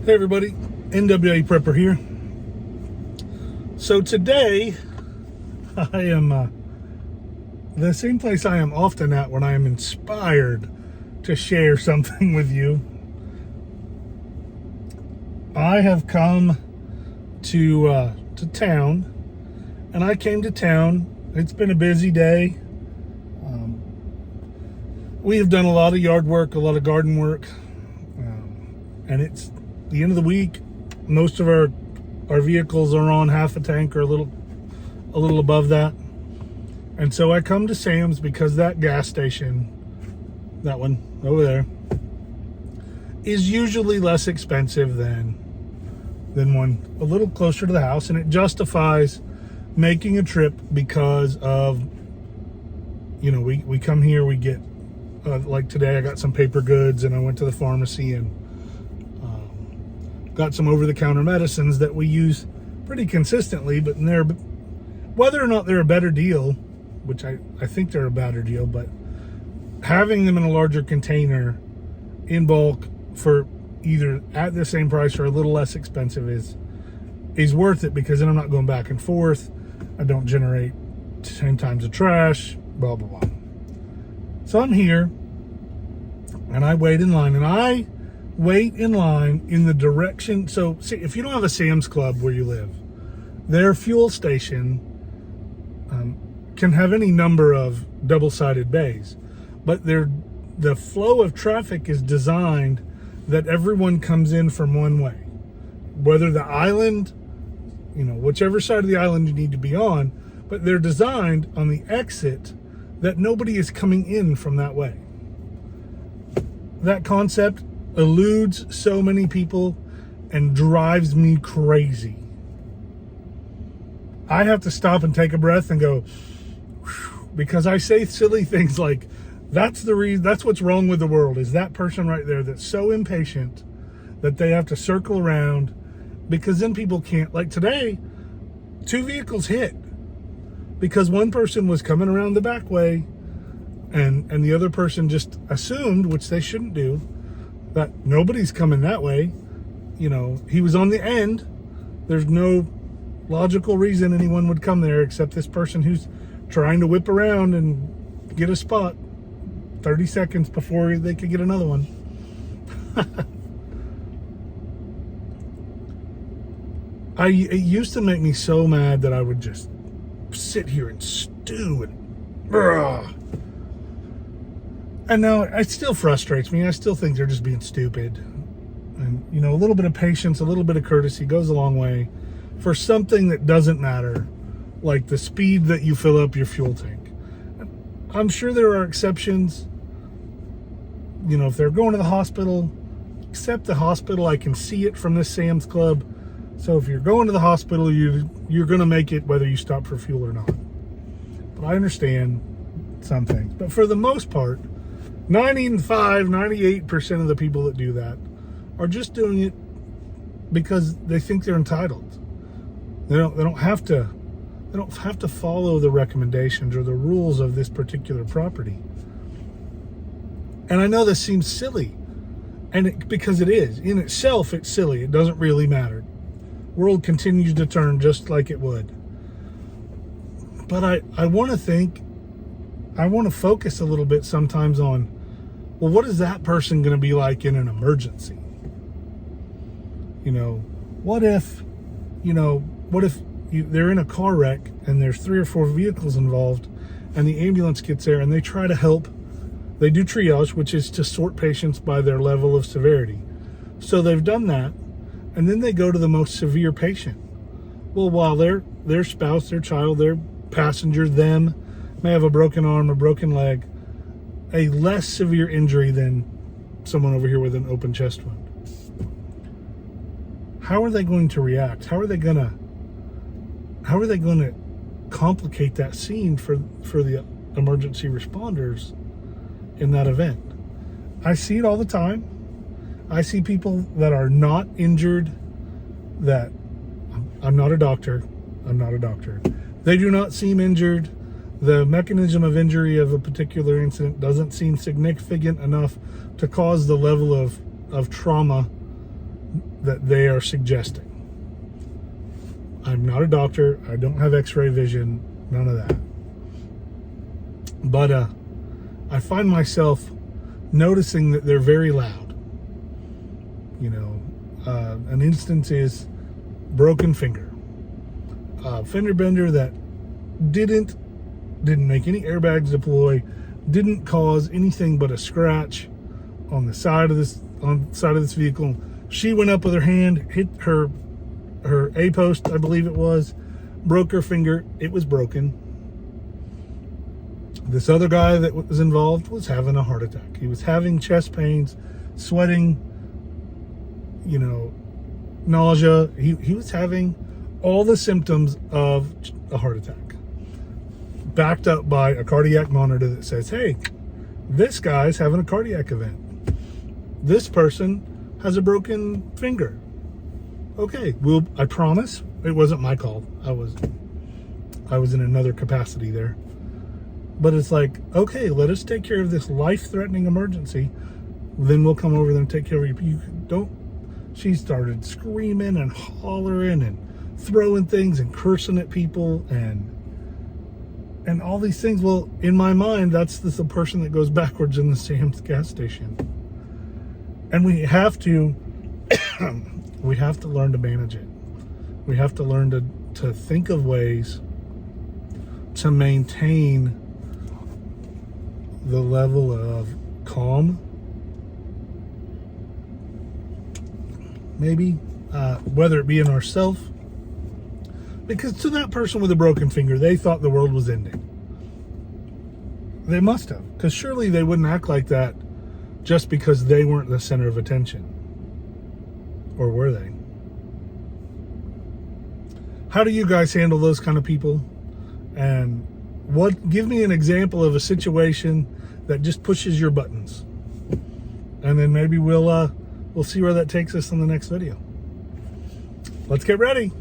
Hey everybody, NWA Prepper here. So today, I am the same place I am often at when I am inspired to share something with you. I have come to town, and I came to town. It's been a busy day. We have done a lot of yard work, a lot of garden work, and it's the end of the week. Most of our vehicles are on half a tank or a little above that. And so I come to Sam's because that gas station, that one over there, is usually less expensive than one a little closer to the house, and it justifies making a trip because of, we come here, we get like today I got some paper goods, and I went to the pharmacy and got some over-the-counter medicines that we use pretty consistently, but whether or not they're a better deal, which I think they're a better deal, but having them in a larger container in bulk for either at the same price or a little less expensive is worth it, because then I'm not going back and forth. I don't generate 10 times the trash, blah, blah, blah. So I'm here, and I wait in line, in the direction. So see, if you don't have a Sam's Club where you live, their fuel station can have any number of double-sided bays, but the flow of traffic is designed that everyone comes in from one way, whether the island, whichever side of the island you need to be on, but they're designed on the exit that nobody is coming in from that way. That concept eludes so many people and drives me crazy. I have to stop and take a breath and go, because I say silly things like, that's the reason, that's what's wrong with the world, is that person right there that's so impatient that they have to circle around, because then people can't. Like today, 2 vehicles hit because one person was coming around the back way, and the other person just assumed, which they shouldn't do, that nobody's coming that way. He was on the end. There's no logical reason anyone would come there except this person who's trying to whip around and get a spot 30 seconds before they could get another one. It used to make me so mad that I would just sit here and stew and now it still frustrates me. I still think they're just being stupid. And, a little bit of patience, a little bit of courtesy goes a long way for something that doesn't matter, like the speed that you fill up your fuel tank. I'm sure there are exceptions. If they're going to the hospital, except the hospital, I can see it from this Sam's Club. So if you're going to the hospital, you're going to make it whether you stop for fuel or not. But I understand some things. But for the most part, 98% of the people that do that are just doing it because they think they're entitled. They don't have to follow the recommendations or the rules of this particular property. And I know this seems silly, because it is. In itself, it's silly. It doesn't really matter. World continues to turn just like it would. But I want to focus a little bit sometimes on, well, what is that person going to be like in an emergency? What if they're in a car wreck and there's 3 or 4 vehicles involved, and the ambulance gets there and they try to help. They do triage, which is to sort patients by their level of severity. So they've done that, and then they go to the most severe patient. Well, while their spouse, their child, their passenger, them may have a broken arm, a broken leg, a less severe injury than someone over here with an open chest wound. How are they going to react? How are they going to complicate that scene for the emergency responders in that event? I see it all the time. I see people that are not injured, that I'm not a doctor. They do not seem injured. The mechanism of injury of a particular incident doesn't seem significant enough to cause the level of trauma that they are suggesting. I'm not a doctor. I don't have x-ray vision, none of that. But I find myself noticing that they're very loud. You know, an instance is broken finger. Fender bender that didn't make any airbags deploy, didn't cause anything but a scratch on the side of this vehicle. She went up with her hand, hit her A-post, I believe it was, broke her finger. It was broken. This other guy that was involved was having a heart attack. He was having chest pains, sweating, you know, nausea. He was having all the symptoms of a heart attack, backed up by a cardiac monitor that says, hey, this guy's having a cardiac event. This person has a broken finger. Okay, well, I promise it wasn't my call. I was in another capacity there. But it's like, okay, let us take care of this life-threatening emergency. Then we'll come over there and take care of you. You don't. She started screaming and hollering and throwing things and cursing at people and all these things. Well, in my mind, that's the person that goes backwards in the Sam's gas station. And we have to learn to manage it. We have to learn to think of ways to maintain the level of calm, maybe, whether it be in ourselves. Because to that person with a broken finger, they thought the world was ending. They must have, because surely they wouldn't act like that just because they weren't the center of attention. Or were they? How do you guys handle those kind of people? And give me an example of a situation that just pushes your buttons. And then maybe we'll see where that takes us in the next video. Let's get ready.